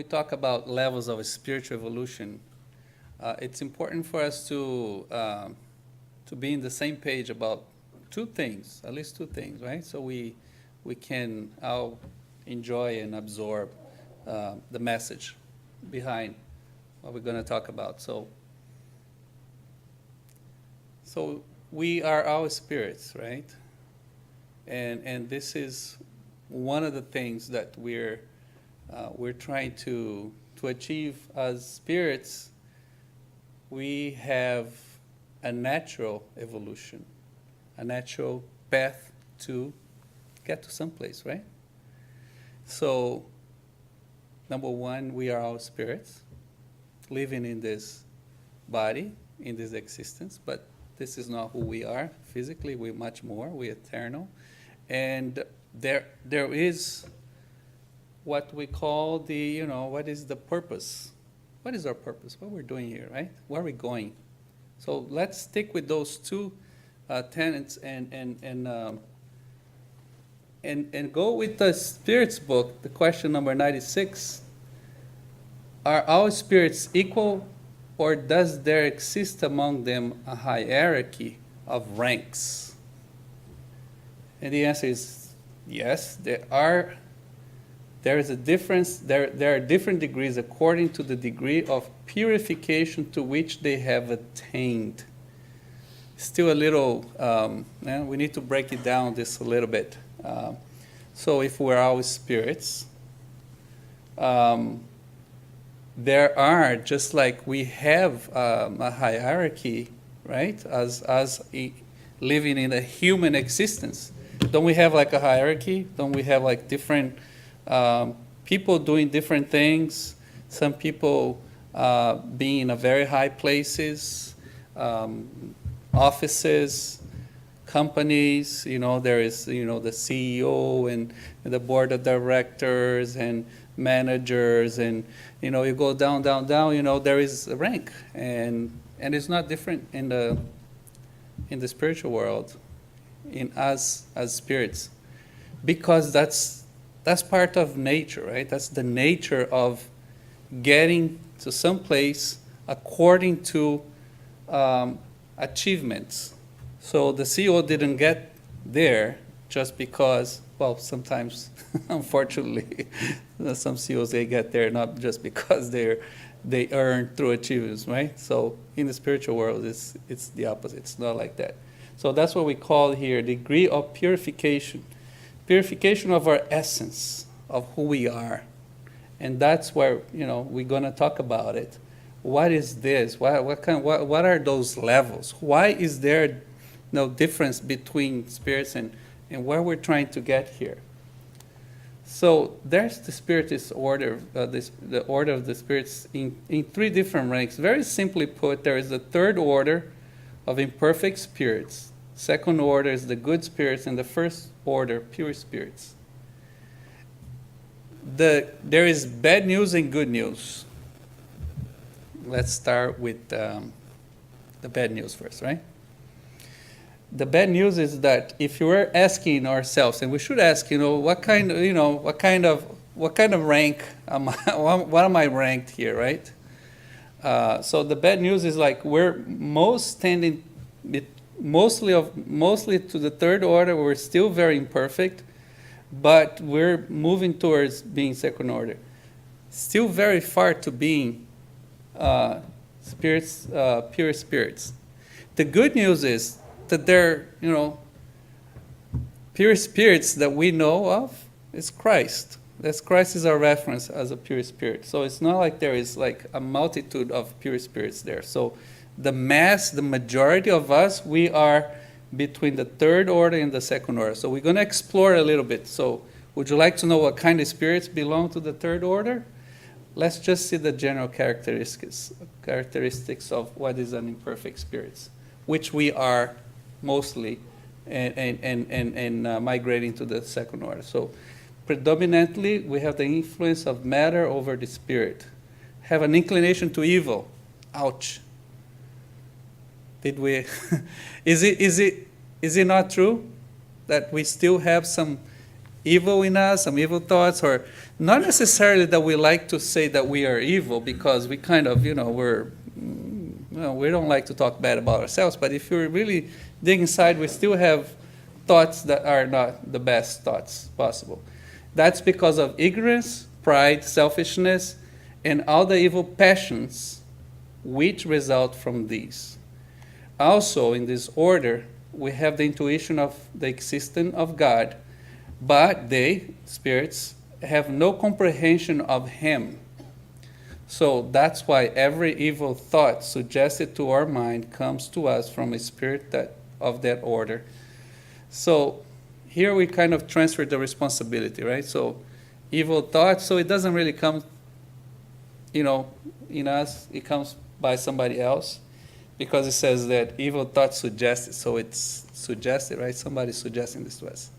talk about levels of spiritual evolution, it's important for us to be in the same page about two things, at least two things, right? So we can all enjoy and absorb the message behind what we're going to talk about. So we are all spirits, right? And this is one of the things that we're trying to achieve as spirits. We have a natural evolution, a natural path to get to someplace, right? So, number one, we are all spirits living in this body, in this existence, but this is not who we are physically. We're much more. We're eternal. And there is what we call what is the purpose? What is our purpose? What we're doing here, right? Where are we going? So let's stick with those two tenets and go with the Spirits book, the question number 96. Are all spirits equal, or does there exist among them a hierarchy of ranks? And the answer is yes, there is a difference. There are different degrees according to the degree of purification to which they have attained. Still a little, we need to break it down this a little bit. So if we're all spirits, there are, just like we have a hierarchy, right, as living in a human existence. Don't we have like a hierarchy? Don't we have like different people doing different things? Some people being in a very high places, offices, companies. There is the CEO and the board of directors and managers, and you go down, there is a rank, and it's not different in the spiritual world, in us as spirits, because that's part of nature, right? That's the nature of getting to some place according to achievements. So the CEO didn't get there just because, well, sometimes, unfortunately, some CEOs, they get there not just because they earn through achievements, right? So in the spiritual world, it's the opposite. It's not like that. So that's what we call here degree of purification. Purification of our essence, of who we are. And that's where, we're going to talk about it. What is this? What are those levels? Why is there no difference between spirits and where we're trying to get here? So there's the spiritist order, the order of the spirits in three different ranks. Very simply put, there is the third order of imperfect spirits. Second order is the good spirits, and the first order, pure spirits. There is bad news and good news. Let's start with the bad news first, right? The bad news is that if you were asking ourselves, and we should ask, what kind of rank am I, what am I ranked here, right? So the bad news is like we're mostly to the third order. We're still very imperfect, but we're moving towards being second order. Still very far to being spirits, pure spirits. The good news is that they're, pure spirits that we know of is Christ. That's Christ is our reference as a pure spirit. So it's not like there is like a multitude of pure spirits there. So the majority of us, we are between the third order and the second order. So we're going to explore a little bit. So would you like to know what kind of spirits belong to the third order? Let's just see the general characteristics of what is an imperfect spirits, which we are mostly and migrating to the second order. So predominantly, we have the influence of matter over the spirit. Have an inclination to evil. Ouch. Did we? Is it not true that we still have some evil in us, some evil thoughts, or not necessarily that we like to say that we are evil, because we kind of, we don't like to talk bad about ourselves, but if you really dig inside, we still have thoughts that are not the best thoughts possible. That's because of ignorance, pride, selfishness, and all the evil passions which result from these. Also, in this order, we have the intuition of the existence of God, but they, spirits, have no comprehension of Him. So that's why every evil thought suggested to our mind comes to us from a spirit of that order. So here we kind of transfer the responsibility, right? So evil thoughts, so it doesn't really come, in us, it comes by somebody else, because it says that evil thoughts suggested, so it's suggested, right? Somebody's suggesting this to us.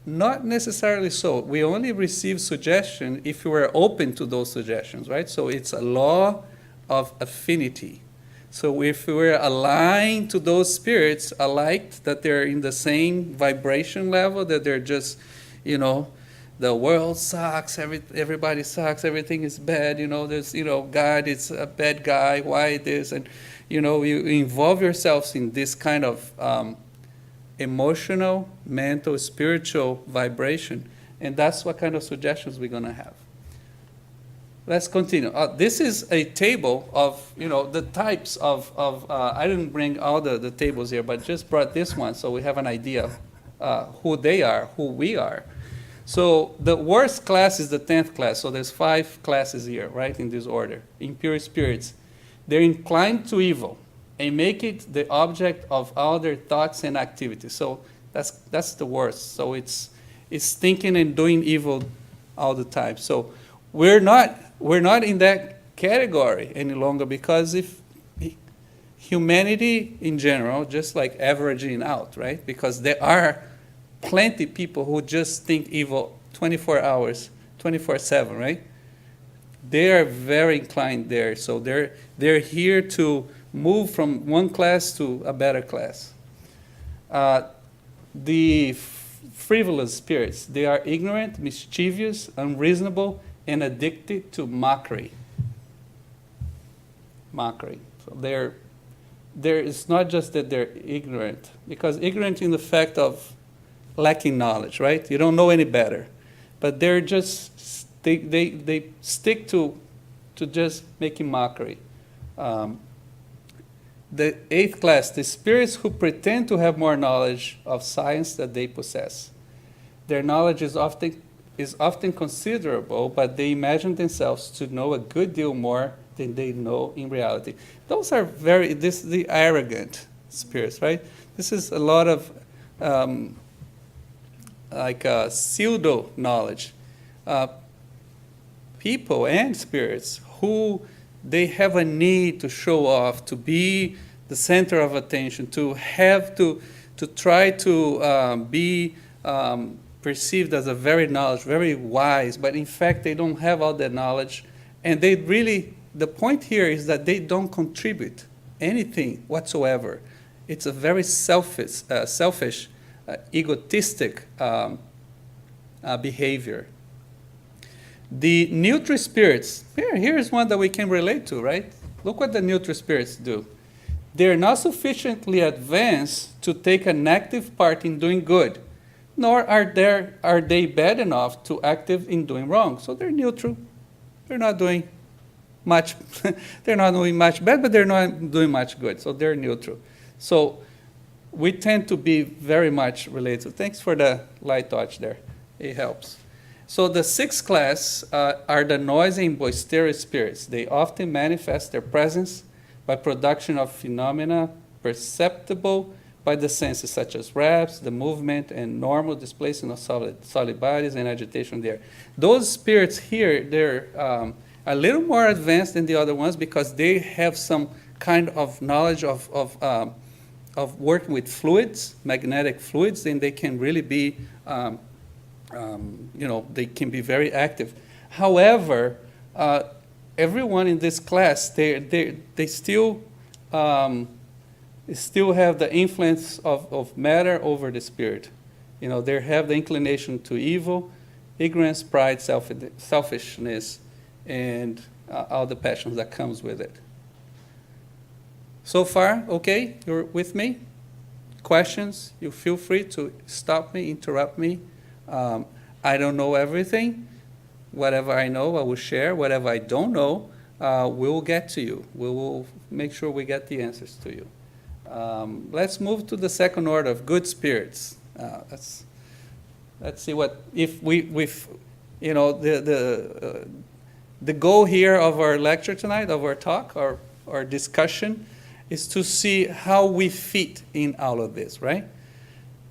Not necessarily so. We only receive suggestion if we are open to those suggestions, right? So it's a law of affinity. So if we're aligned to those spirits, alike, that they're in the same vibration level, that they're just, the world sucks, everybody sucks, everything is bad, there's, God is a bad guy, why this? And, you involve yourselves in this kind of emotional, mental, spiritual vibration, and that's what kind of suggestions we're going to have. Let's continue. This is a table of, the types of I didn't bring all the tables here, but just brought this one so we have an idea who they are, who we are. So the worst class is the 10th class. So there's 5 classes here, right, in this order. Impure spirits. They're inclined to evil and make it the object of all their thoughts and activities. So that's the worst. So it's thinking and doing evil all the time. So we're not in that category any longer, because if humanity in general, just like averaging out, right? Because there are plenty of people who just think evil 24 hours, 24/7, right? They are very inclined there. So they're here to move from one class to a better class. The frivolous spirits, they are ignorant, mischievous, unreasonable, and addicted to mockery. Mockery. So it's not just that they're ignorant, because ignorant in the fact of lacking knowledge, right? You don't know any better. But they're just, they stick to just making mockery. The 8th class, the spirits who pretend to have more knowledge of science than they possess. Their knowledge is often considerable, but they imagine themselves to know a good deal more than they know in reality. Those are the arrogant spirits, right? This is a lot of pseudo knowledge. People and spirits who they have a need to show off, to be the center of attention, to have to try to be perceived as a very wise, but in fact they don't have all that knowledge, and the point here is that they don't contribute anything whatsoever. It's a very selfish, egotistic behavior. The neutral spirits, here's one that we can relate to, right? Look what the neutral spirits do. They're not sufficiently advanced to take an active part in doing good, nor are they bad enough to active in doing wrong. So they're neutral. They're not doing much. They're not doing much bad, but they're not doing much good. So they're neutral. So we tend to be very much related. Thanks for the light touch there. It helps. So the 6th class are the noisy and boisterous spirits. They often manifest their presence by production of phenomena perceptible by the senses, such as raps, the movement, and normal displacement of solid bodies and agitation there. Those spirits here, they're a little more advanced than the other ones, because they have some kind of knowledge of working with fluids, magnetic fluids, and they can really be they can be very active. However, everyone in this class, they still have the influence of matter over the spirit. They have the inclination to evil, ignorance, pride, selfishness, and all the passions that comes with it. So far, okay? You're with me? Questions? You feel free to stop me, interrupt me. I don't know everything. Whatever I know, I will share. Whatever I don't know, we will get to you. We will make sure we get the answers to you. Let's move to the second order of good spirits. Let's see what if the goal here of our lecture tonight, of our talk, our discussion, is to see how we fit in all of this, right?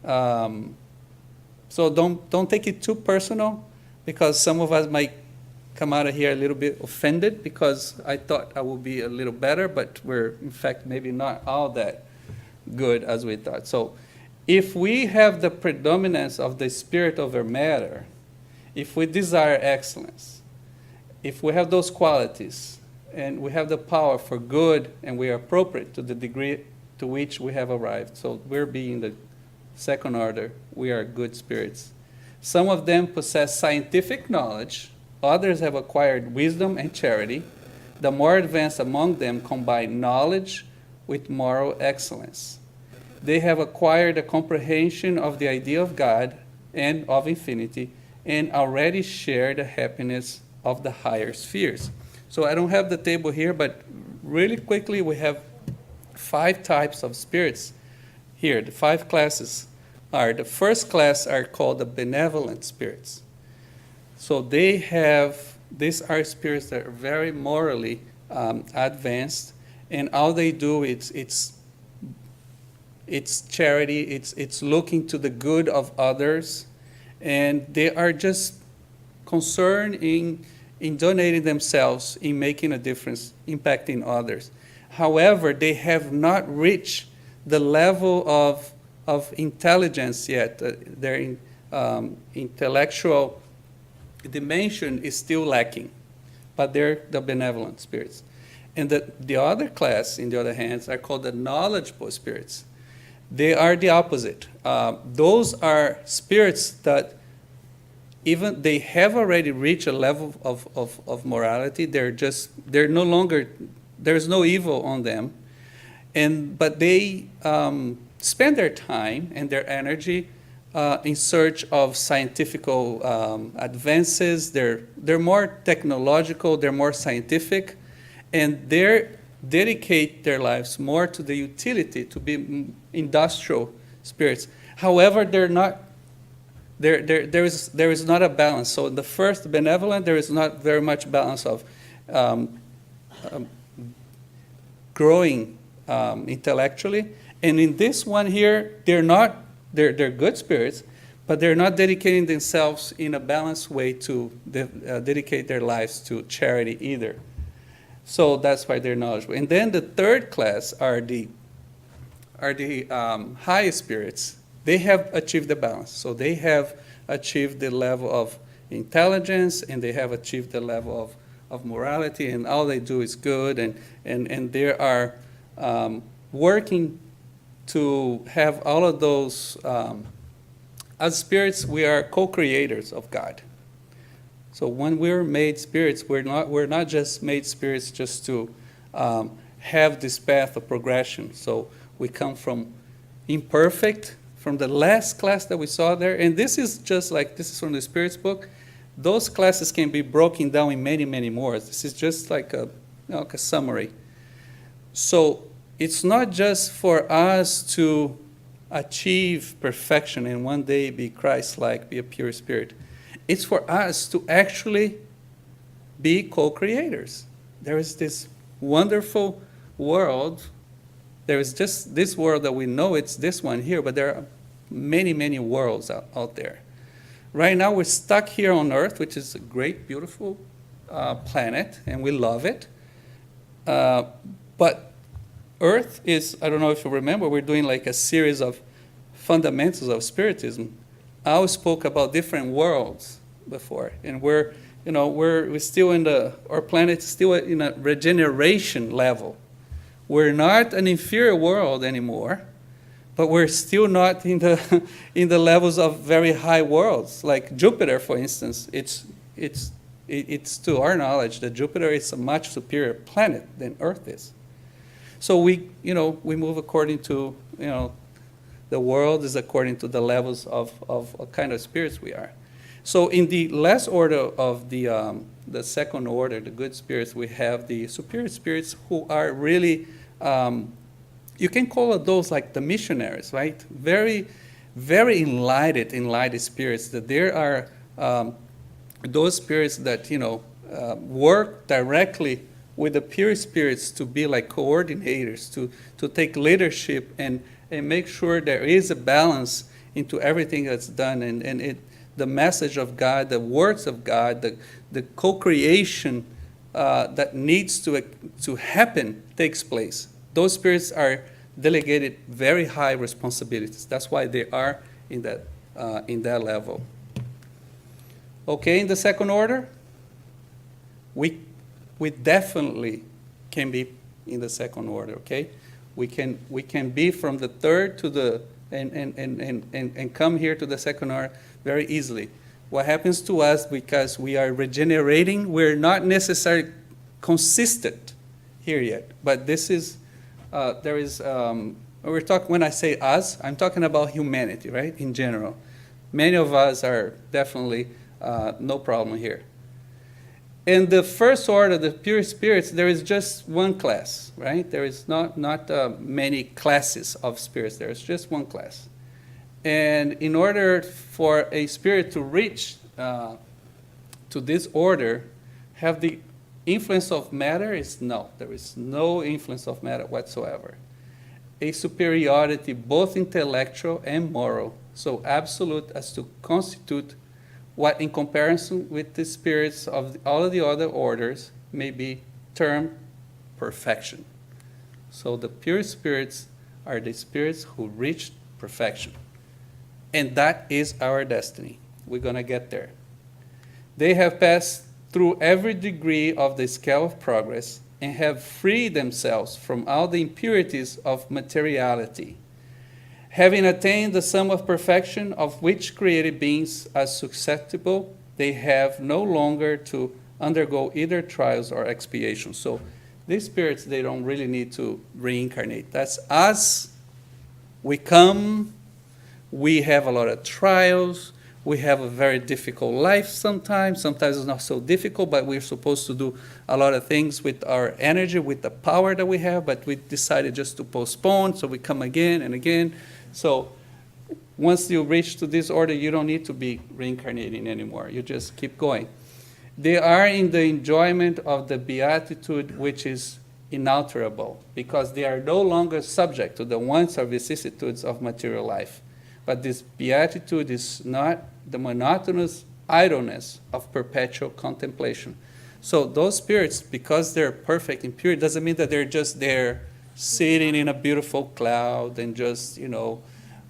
So don't take it too personal, because some of us might come out of here a little bit offended because I thought I would be a little better, but we're in fact maybe not all that good as we thought. So if we have the predominance of the spirit over matter, if we desire excellence, if we have those qualities, and we have the power for good, and we are appropriate to the degree to which we have arrived, so we're being the second order, we are good spirits. Some of them possess scientific knowledge, others have acquired wisdom and charity. The more advanced among them combine knowledge with moral excellence. They have acquired a comprehension of the idea of God and of infinity, and already share the happiness of the higher spheres. So I don't have the table here, but really quickly we have 5 types of spirits here. The 5 classes are, the first class are called the benevolent spirits. So these are spirits that are very morally advanced, and all they do it's charity, it's looking to the good of others, and they are just concerned in donating themselves, in making a difference, impacting others. However, they have not reached the level of intelligence yet. Their intellectual dimension is still lacking, but they're the benevolent spirits. And the other class, in the other hand, are called the knowledgeable spirits. They are the opposite. Those are spirits that even they have already reached a level of morality. They're no longer, there's no evil on them, but they spend their time and their energy in search of scientific advances. They're more technological, they're more scientific, and they dedicate their lives more to the utility, to be industrial spirits. However, they're not. There is not a balance. So in the first benevolent, there is not very much balance of growing intellectually. And in this one here, they're good spirits, but they're not dedicating themselves in a balanced way to dedicate their lives to charity either. So that's why they're knowledgeable. And then the third class are the high spirits. They have achieved the balance. So they have achieved the level of intelligence, and they have achieved the level of morality, and all they do is good, and they are working to have all of those. As spirits, we are co-creators of God. So when we're made spirits, we're not just made spirits just to have this path of progression. So we come from imperfect, from the last class that we saw there, and this is from the Spirits book. Those classes can be broken down in many, many more. This is just like a summary. So it's not just for us to achieve perfection and one day be Christ-like, be a pure spirit. It's for us to actually be co-creators. There is this wonderful world. There is just this world that we know, it's this one here, but there are many, many worlds out there. Right now we're stuck here on Earth, which is a great, beautiful planet, and we love it. But Earth is, I don't know if you remember, we're doing like a series of fundamentals of Spiritism. I spoke about different worlds before, and we're still our planet is still in a regeneration level. We're not an inferior world anymore, but we're still not in the in the levels of very high worlds. Like Jupiter, for instance, it's to our knowledge that Jupiter is a much superior planet than Earth is. So we move according to, the world is according to the levels of what kind of spirits we are. So in the last order of the second order, the good spirits, we have the superior spirits who are really, you can call those like the missionaries, right? Very, very enlightened spirits. That there are those spirits that work directly with the pure spirits to be like coordinators, to take leadership and make sure there is a balance into everything that's done, and the message of God, the words of God, the co-creation that needs to happen takes place. Those spirits are delegated very high responsibilities. That's why they are in that level. Okay, in the second order, we definitely can be in the second order. Okay, we can be from the third to the and come here to the second order very easily. What happens to us, because we are regenerating, we're not necessarily consistent here yet. But this is there is when I say us, I'm talking about humanity, right? In general, many of us are definitely no problem here. In the first order, the pure spirits, there is just one class, right? There is not many classes of spirits. There is just one class. And in order for a spirit to reach to this order, have the influence of matter is no. There is no influence of matter whatsoever. A superiority, both intellectual and moral, so absolute as to constitute what, in comparison with the spirits of all of the other orders, may be termed perfection. So the pure spirits are the spirits who reach perfection. And that is our destiny. We're going to get there. They have passed through every degree of the scale of progress and have freed themselves from all the impurities of materiality. Having attained the sum of perfection of which created beings are susceptible, they have no longer to undergo either trials or expiations. So these spirits, they don't really need to reincarnate. That's us. We come, we have a lot of trials, we have a very difficult life sometimes. Sometimes it's not so difficult, but we're supposed to do a lot of things with our energy, with the power that we have, but we decided just to postpone, so we come again and again. So once you reach to this order, you don't need to be reincarnating anymore. You just keep going. They are in the enjoyment of the beatitude which is inalterable, because they are no longer subject to the wants or vicissitudes of material life. But this beatitude is not the monotonous idleness of perpetual contemplation. So those spirits, because they're perfect and pure, it doesn't mean that they're just there sitting in a beautiful cloud and just,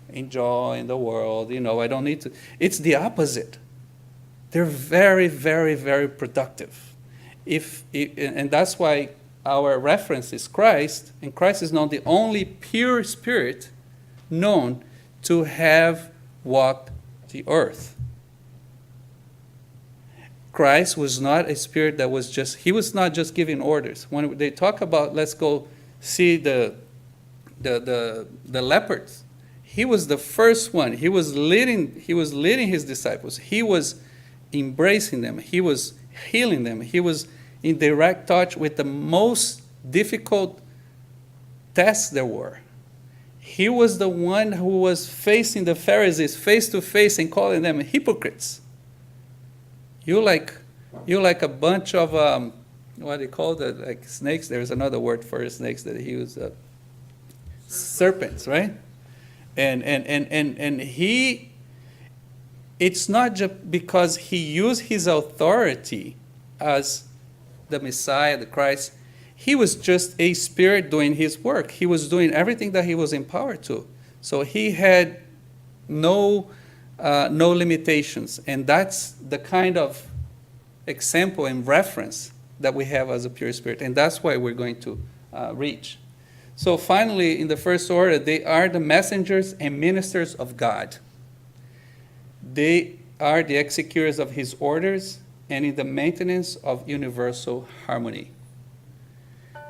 enjoying the world. I don't need to. It's the opposite. They're very, very, very productive. And that's why our reference is Christ, and Christ is not the only pure spirit known to have walked the earth. Christ was not a spirit that was he was not just giving orders. When they talk about, let's go see the leopards, he was the first one. He was leading his disciples. He was embracing them. He was healing them. He was in direct touch with the most difficult tests there were. He was the one who was facing the Pharisees face to face and calling them hypocrites. You like a bunch of what do you call that? Like snakes. There's another word for snakes that he used. Serpents, right? And he. It's not just because he used his authority as the Messiah, the Christ. He was just a spirit doing his work. He was doing everything that he was empowered to. So he had no limitations. And that's the kind of example and reference that we have as a pure spirit. And that's why we're going to reach. So finally, in the first order, they are the messengers and ministers of God. They are the executors of his orders and in the maintenance of universal harmony.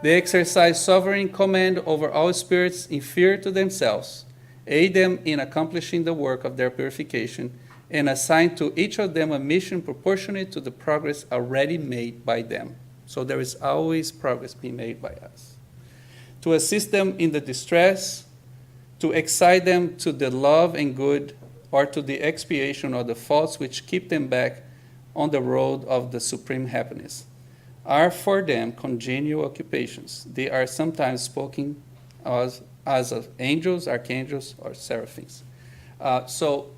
They exercise sovereign command over all spirits inferior to themselves, aid them in accomplishing the work of their purification, and assign to each of them a mission proportionate to the progress already made by them. So there is always progress being made by us. To assist them in the distress, to excite them to the love and good, or to the expiation of the faults which keep them back on the road of the supreme happiness, are for them congenial occupations. They are sometimes spoken as of angels, archangels, or seraphims. So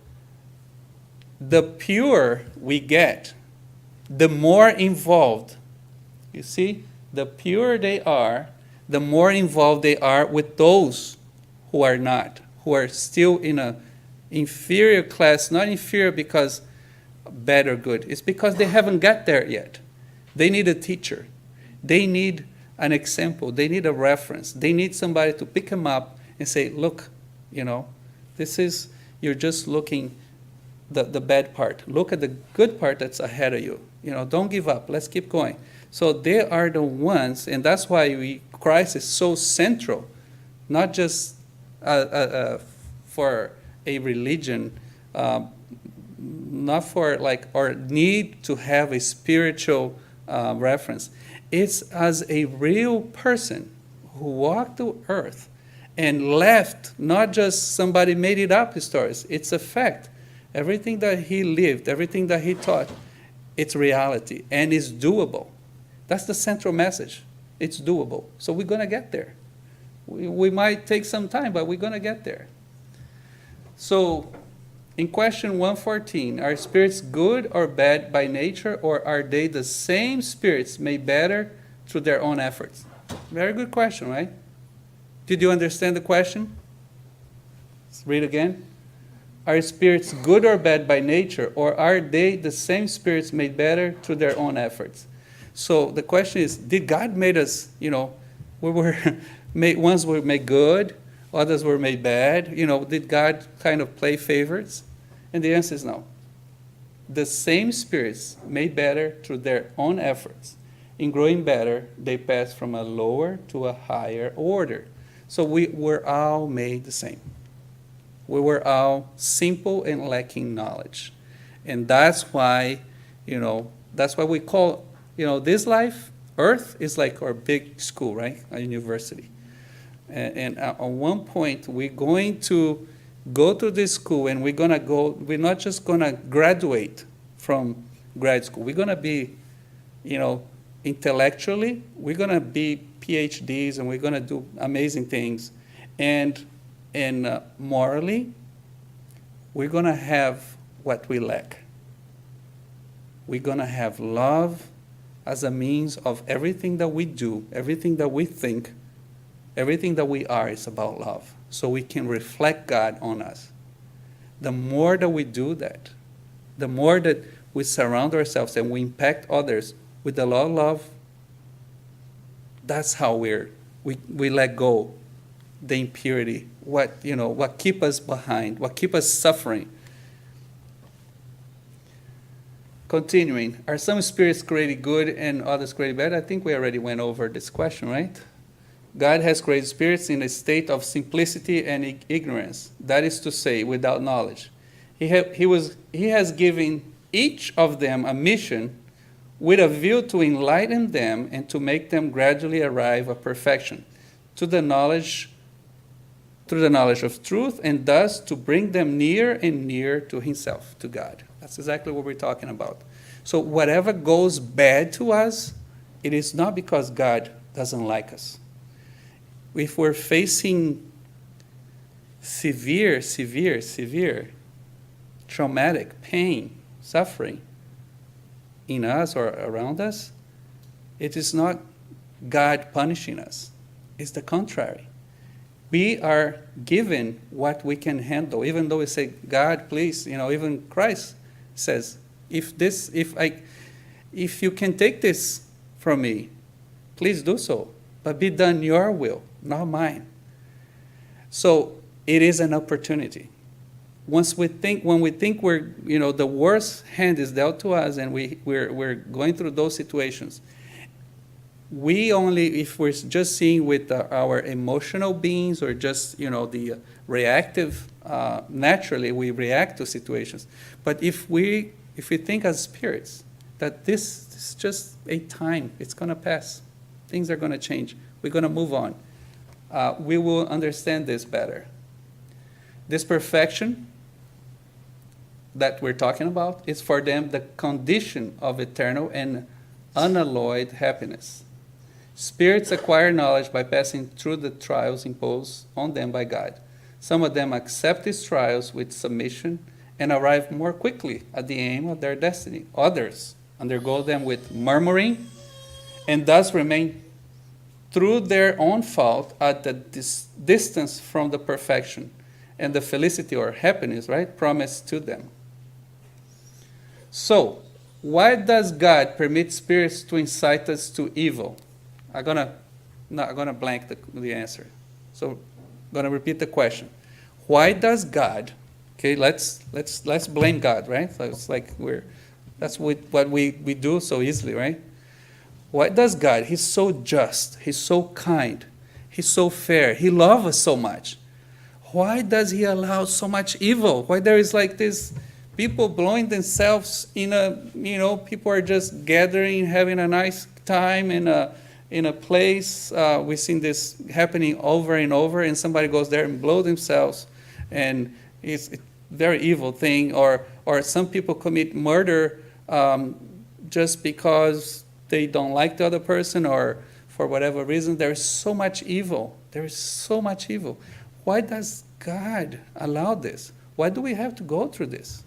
the pure we get, the more involved. You see, the purer they are, the more involved they are with those who are not, who are still in an inferior class, not inferior because bad or good. It's because they haven't got there yet. They need a teacher. They need an example. They need a reference. They need somebody to pick them up and say, look, this is, you're just looking the bad part. Look at the good part that's ahead of you. Don't give up. Let's keep going. So they are the ones, and that's why Christ is so central, not just for a religion, not for or need to have a spiritual reference. It's as a real person who walked the earth and left, not just somebody made it up his stories. It's a fact. Everything that he lived, everything that he taught, it's reality and it's doable. That's the central message. It's doable. So we're going to get there. We might take some time, but we're going to get there. So in question 114, are spirits good or bad by nature, or are they the same spirits made better through their own efforts? Very good question, right? Did you understand the question? Let's read again. Are spirits good or bad by nature, or are they the same spirits made better through their own efforts? So the question is, did God made us, we were made, ones were made good, others were made bad? Did God kind of play favorites? And the answer is no. The same spirits made better through their own efforts. In growing better, they pass from a lower to a higher order. So we were all made the same. We were all simple and lacking knowledge. And that's why, we call, this life, Earth, is like our big school, right? A university. And at one point, we're going to go to this school, and we're not just going to graduate from grad school. We're going to be, intellectually, we're going to be PhDs, and we're going to do amazing things. And morally, we're going to have what we lack. We're going to have love as a means of everything that we do, everything that we think, everything that we are is about love. So we can reflect God on us. The more that we do that, the more that we surround ourselves and we impact others with the law of love, that's how we let go the impurity, what keep us behind, what keep us suffering. Continuing, are some spirits created good and others created bad? I think we already went over this question, right? God has created spirits in a state of simplicity and ignorance, that is to say, without knowledge. He has given each of them a mission with a view to enlighten them and to make them gradually arrive at perfection, through the knowledge of truth, and thus to bring them near and near to himself, to God. That's exactly what we're talking about. So whatever goes bad to us, it is not because God doesn't like us. If we're facing severe traumatic pain, suffering in us or around us, it is not God punishing us. It's the contrary. We are given what we can handle, even though we say, God, please, even Christ says, if you can take this from me, please do so, but be done your will, not mine. So it is an opportunity. When we think we're, the worst hand is dealt to us and we're going through those situations, if we're just seeing with our emotional beings or just, the reactive, naturally we react to situations. But if we think as spirits, that this is just a time, it's going to pass, things are going to change, we're going to move on, we will understand this better. This perfection that we're talking about is for them the condition of eternal and unalloyed happiness. Spirits acquire knowledge by passing through the trials imposed on them by God. Some of them accept these trials with submission and arrive more quickly at the aim of their destiny. Others undergo them with murmuring and thus remain through their own fault at the distance from the perfection and the felicity or happiness, right, promised to them. So, why does God permit spirits to incite us to evil? I'm gonna blank the answer. So, I'm gonna repeat the question. Why does God? Okay, let's blame God, right? So it's like that's what we do so easily, right? Why does God? He's so just. He's so kind. He's so fair. He loves us so much. Why does He allow so much evil? Why there is like this? People blowing themselves people are just gathering, having a nice time in a place. We've seen this happening over and over, and somebody goes there and blow themselves, and it's a very evil thing. Or some people commit murder just because they don't like the other person, or for whatever reason. There is so much evil. There is so much evil. Why does God allow this? Why do we have to go through this?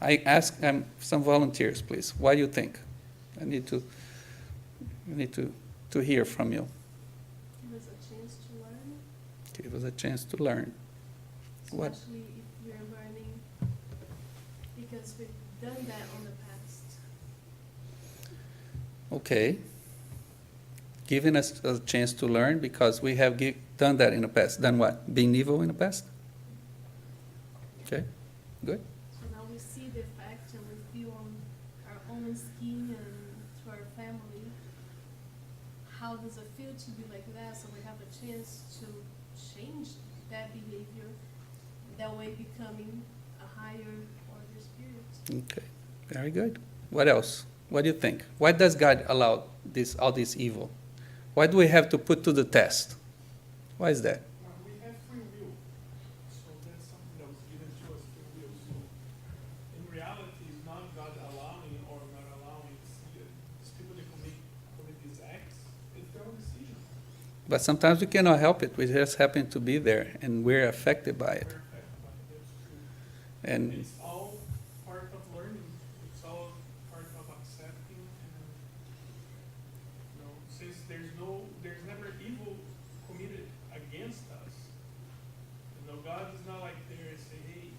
I ask some volunteers, please. Why do you think? I need to hear from you. It was a chance to learn. It was a chance to learn. What? Especially if we're learning, because we've done that on the past. Okay. Giving us a chance to learn because we have done that in the past. Done what? Being evil in the past? Okay, good. So now we see the effect and we feel on our own skin and to our family. How does it feel to be like that? So we have a chance to change that behavior, that way becoming a higher order spirit. Okay, very good. What else? What do you think? Why does God allow all this evil? Why do we have to put to the test? Why is that? We have free will, so that's something that was given to us, free will. So in reality, it's not God allowing or not allowing. It's people that commit these acts. It's their own decision. But sometimes we cannot help it. We just happen to be there, and we're affected by it. We're affected by it. That's true. And It's all part of learning. It's all part of accepting. And, since there's never evil committed against us. God is not like there and say, hey,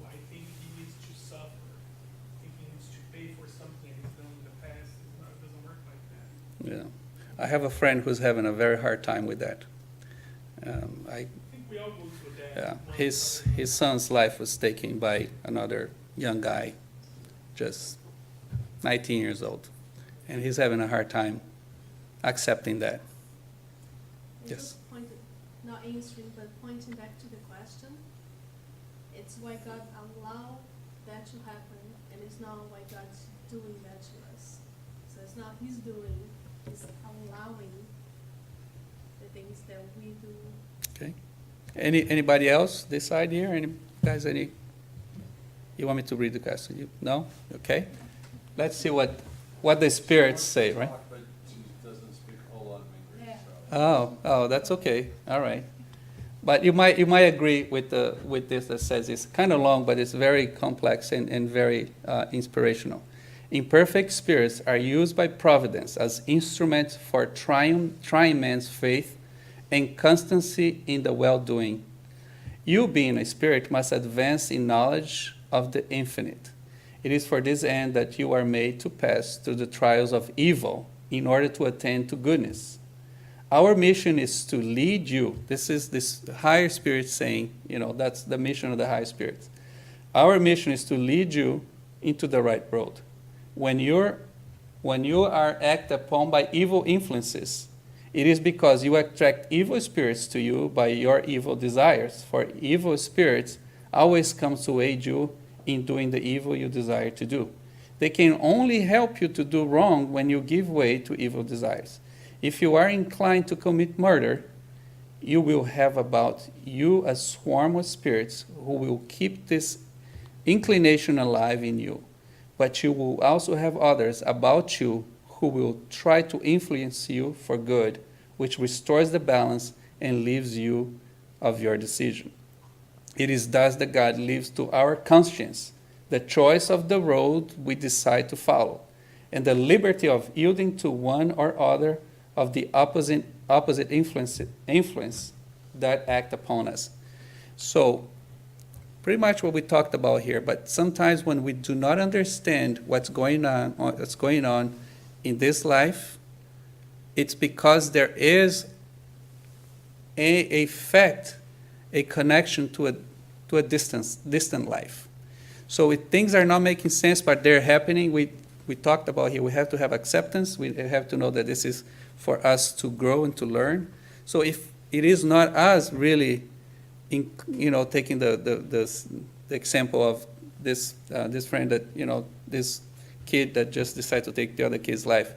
I think He needs to suffer. I think He needs to pay for something He's done in the past. It doesn't work like that. yeah, I have a friend who's having a very hard time with that. I think we all go through that. Yeah, his son's life was taken by another young guy, just 19 years old, and he's having a hard time accepting that. And Yes. just not answering, but pointing back to the question, it's why God allowed that to happen, and it's not why God's doing that to us. So it's not He's doing, He's allowing the things that we do. Okay. Anybody else this side here? Any? You want me to read the question? No? Okay. Let's see what the spirits say, right? But she doesn't speak a whole lot of English. So. Oh, that's okay. All right. But you might agree with this that says it's kind of long, but it's very complex and very inspirational. Imperfect spirits are used by providence as instruments for trying man's faith and constancy in the well-doing. You, being a spirit, must advance in knowledge of the infinite. It is for this end that you are made to pass through the trials of evil in order to attain to goodness. Our mission is to lead you. This is this higher spirit saying, that's the mission of the higher spirits. Our mission is to lead you into the right road. When you are acted upon by evil influences, it is because you attract evil spirits to you by your evil desires. For evil spirits always come to aid you in doing the evil you desire to do. They can only help you to do wrong when you give way to evil desires. If you are inclined to commit murder, you will have about you a swarm of spirits who will keep this inclination alive in you. But you will also have others about you who will try to influence you for good, which restores the balance and leaves you of your decision. It is thus that God leaves to our conscience the choice of the road we decide to follow, and the liberty of yielding to one or other of the opposite influence that act upon us. So, pretty much what we talked about here, but sometimes when we do not understand what's going on in this life, it's because there is a fact, a connection to a distant life. So if things are not making sense, but they're happening, we talked about here, we have to have acceptance. We have to know that this is for us to grow and to learn. So if it is not us really, taking the example of this friend that, this kid that just decided to take the other kid's life,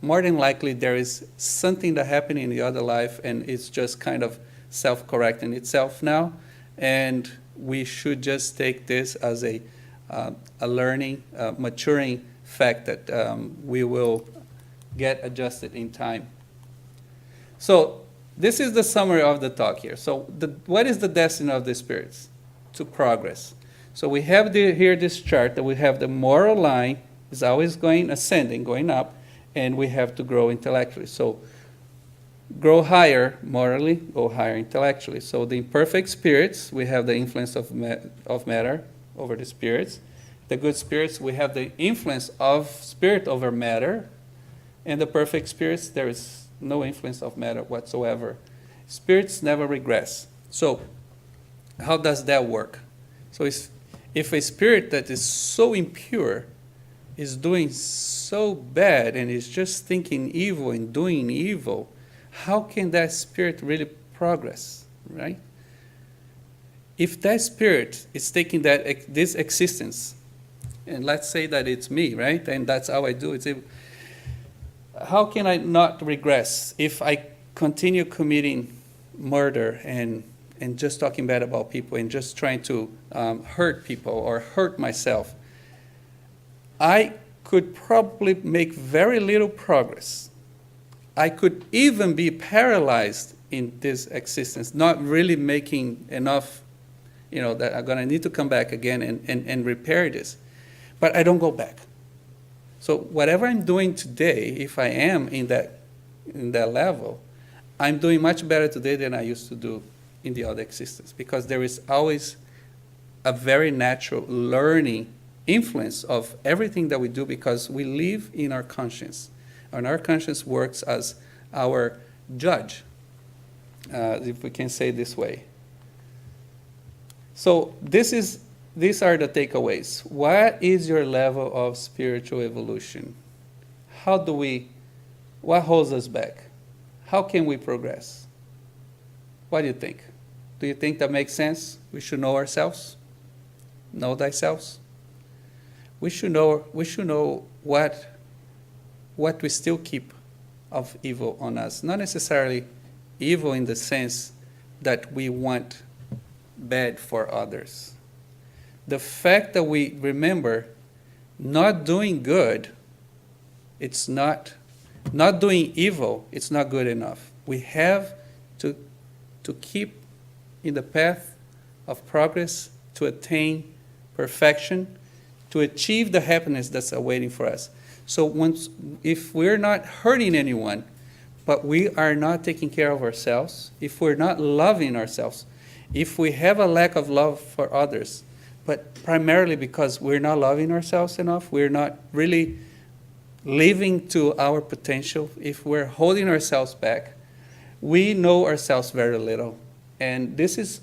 more than likely there is something that happened in the other life, and it's just kind of self-correcting itself now. And we should just take this as a learning, maturing fact that we will get adjusted in time. So this is the summary of the talk here. So what is the destiny of the spirits? To progress. So we have here this chart that we have the moral line is always ascending, going up, and we have to grow intellectually. So grow higher morally, go higher intellectually. So the imperfect spirits, we have the influence of matter over the spirits. The good spirits, we have the influence of spirit over matter. And the perfect spirits, there is no influence of matter whatsoever. Spirits never regress. So how does that work? So if a spirit that is so impure is doing so bad and is just thinking evil and doing evil, how can that spirit really progress, right? If that spirit is taking this existence, and let's say that it's me, right? And that's how I do it. How can I not regress if I continue committing murder and just talking bad about people and just trying to hurt people or hurt myself? I could probably make very little progress. I could even be paralyzed in this existence, not really making enough, that I'm going to need to come back again and repair this. But I don't go back. So whatever I'm doing today, if I am in that level, I'm doing much better today than I used to do in the other existence, because there is always a very natural learning influence of everything that we do, because we live in our conscience. And our conscience works as our judge, if we can say it this way. So these are the takeaways. What is your level of spiritual evolution? What holds us back? How can we progress? What do you think? Do you think that makes sense? We should know ourselves? Know thyself? We should know what we still keep of evil on us. Not necessarily evil in the sense that we want bad for others. The fact that we remember not doing good, it's not doing evil, it's not good enough. We have to keep in the path of progress, to attain perfection, to achieve the happiness that's awaiting for us. So if we're not hurting anyone, but we are not taking care of ourselves, if we're not loving ourselves, if we have a lack of love for others, but primarily because we're not loving ourselves enough, we're not really living to our potential, if we're holding ourselves back, we know ourselves very little. And this is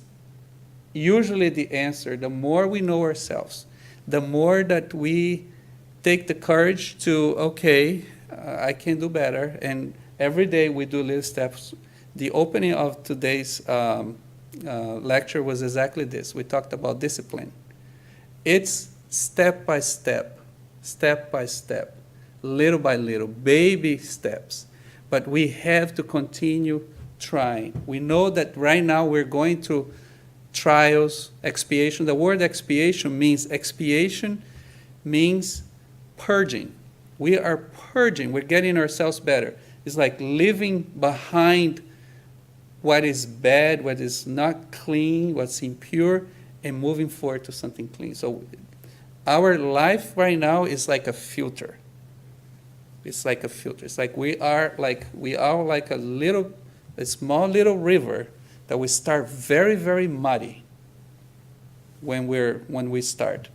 usually the answer. The more we know ourselves, the more that we take the courage to, okay, I can do better. And every day we do little steps. The opening of today's lecture was exactly this. We talked about discipline. It's step by step, little by little, baby steps. But we have to continue trying. We know that right now we're going through trials, expiation. The word expiation means purging. We are purging. We're getting ourselves better. It's like living behind what is bad, what is not clean, what's impure, and moving forward to something clean. So our life right now is like a filter. It's like a filter. It's like we are like a small little river that we start very, very muddy when we start.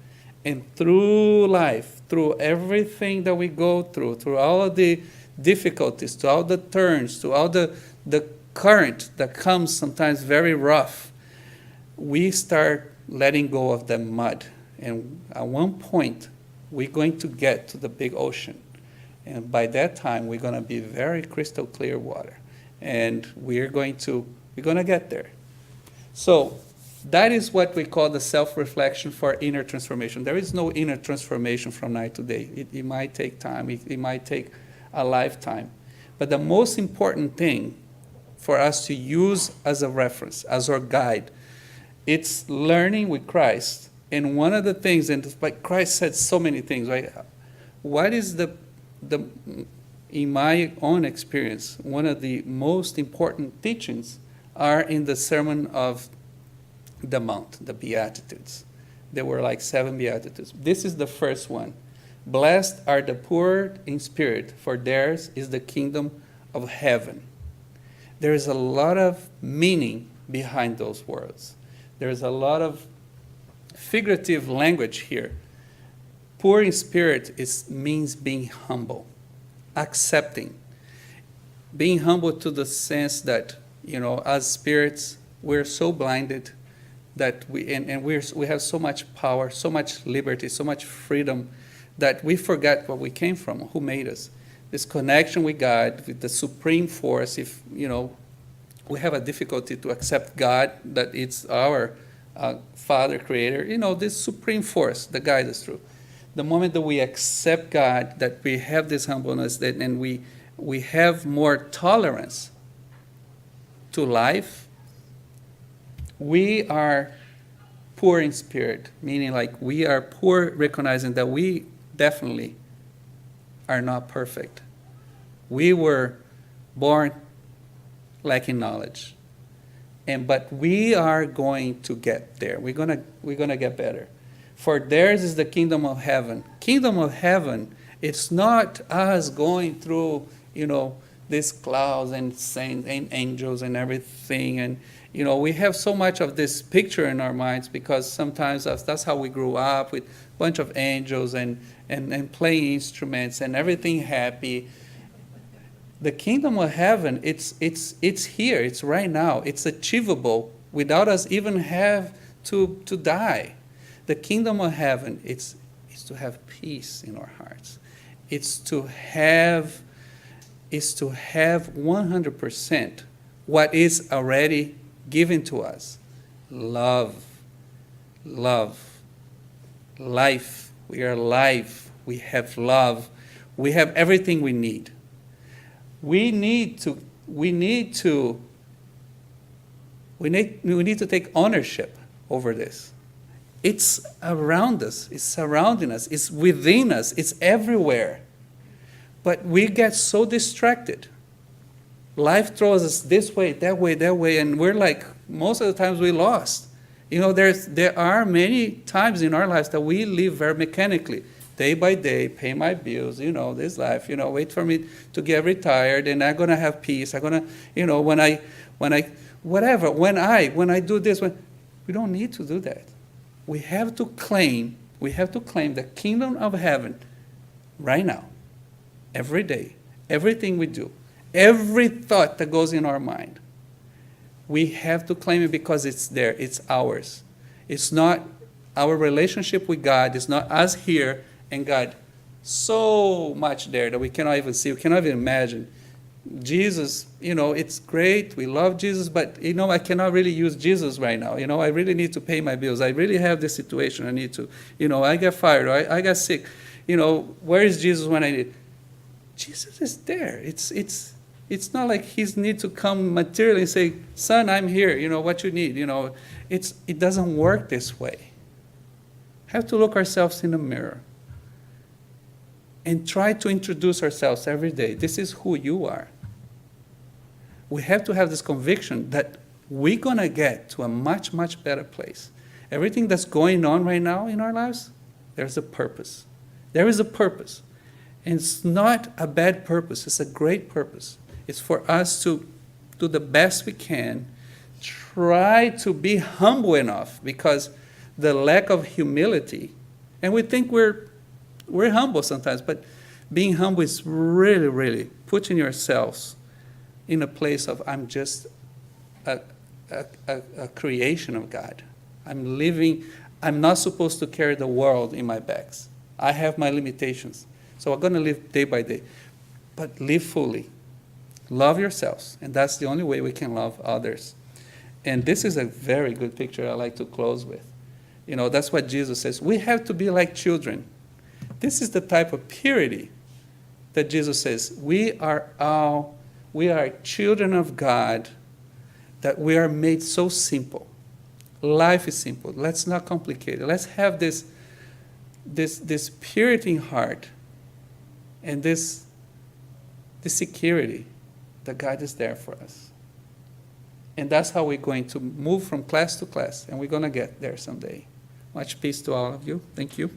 And through life, through everything that we go through all of the difficulties, to all the turns, to all the current that comes sometimes very rough, we start letting go of the mud. And at one point, we're going to get to the big ocean. And by that time, we're going to be very crystal clear water. And we're going to get there. So that is what we call the self-reflection for inner transformation. There is no inner transformation from night to day. It might take time. It might take a lifetime. But the most important thing for us to use as a reference, as our guide, it's learning with Christ. And one of the things, and like Christ said so many things, right? What is in my own experience, one of the most important teachings are in the Sermon of the Mount, the Beatitudes. There were like 7 Beatitudes. This is the first one. Blessed are the poor in spirit, for theirs is the kingdom of heaven. There is a lot of meaning behind those words. There is a lot of figurative language here. Poor in spirit means being humble, accepting. Being humble to the sense that, as spirits, we're so blinded that we have so much power, so much liberty, so much freedom that we forget where we came from, who made us. This connection with God, with the supreme force, if, we have a difficulty to accept God, that it's our Father, Creator, this supreme force that guides us through. The moment that we accept God, that we have this humbleness, and we have more tolerance to life, we are poor in spirit, meaning like we are poor recognizing that we definitely are not perfect. We were born lacking knowledge. But we are going to get there. We're gonna get better. For theirs is the kingdom of heaven. Kingdom of heaven, it's not us going through, these clouds and saints and angels and everything. And, we have so much of this picture in our minds because sometimes that's how we grew up, with a bunch of angels and playing instruments and everything happy. The kingdom of heaven, it's here, it's right now, it's achievable without us even have to die. The kingdom of heaven, it's to have peace in our hearts. It's to have 100% what is already given to us. Love, life. We are alive. We have love. We have everything we need. We need to take ownership over this. It's around us, it's surrounding us, it's within us, it's everywhere. But we get so distracted. Life throws us this way, that way, and we're like, most of the times we lost. There are many times in our lives that we live very mechanically. Day by day, pay my bills, this life, wait for me to get retired, and I'm going to have peace. I'm going to, when I do this, we don't need to do that. We have to claim the kingdom of heaven right now, every day, everything we do, Every thought that goes in our mind, we have to claim it because it's there. It's ours. It's not our relationship with God. It's not us here and God so much there that we cannot even see, we cannot even imagine. Jesus, it's great. We love Jesus, but, I cannot really use Jesus right now. I really need to pay my bills. I really have this situation I need to, I got fired, or I got sick. Where is Jesus when I need? Jesus is there. It's not like he needs to come materially and say, son, I'm here, what you need. It doesn't work this way. Have to look ourselves in the mirror and try to introduce ourselves every day. This is who you are. We have to have this conviction that we're going to get to a much, much better place. Everything that's going on right now in our lives, there's a purpose. There is a purpose. And it's not a bad purpose. It's a great purpose. It's for us to do the best we can, try to be humble enough, because the lack of humility, and we think we're humble sometimes, but being humble is really, really putting yourselves in a place of, I'm just a creation of God. I'm not supposed to carry the world in my backs. I have my limitations. So I'm going to live day by day. But live fully. Love yourselves. And that's the only way we can love others. And this is a very good picture I like to close with. That's what Jesus says. We have to be like children. This is the type of purity that Jesus says. We are children of God, that we are made so simple. Life is simple. Let's not complicate it. Let's have this purity in heart and this security that God is there for us. And that's how we're going to move from class to class, and we're going to get there someday. Much peace to all of you. Thank you.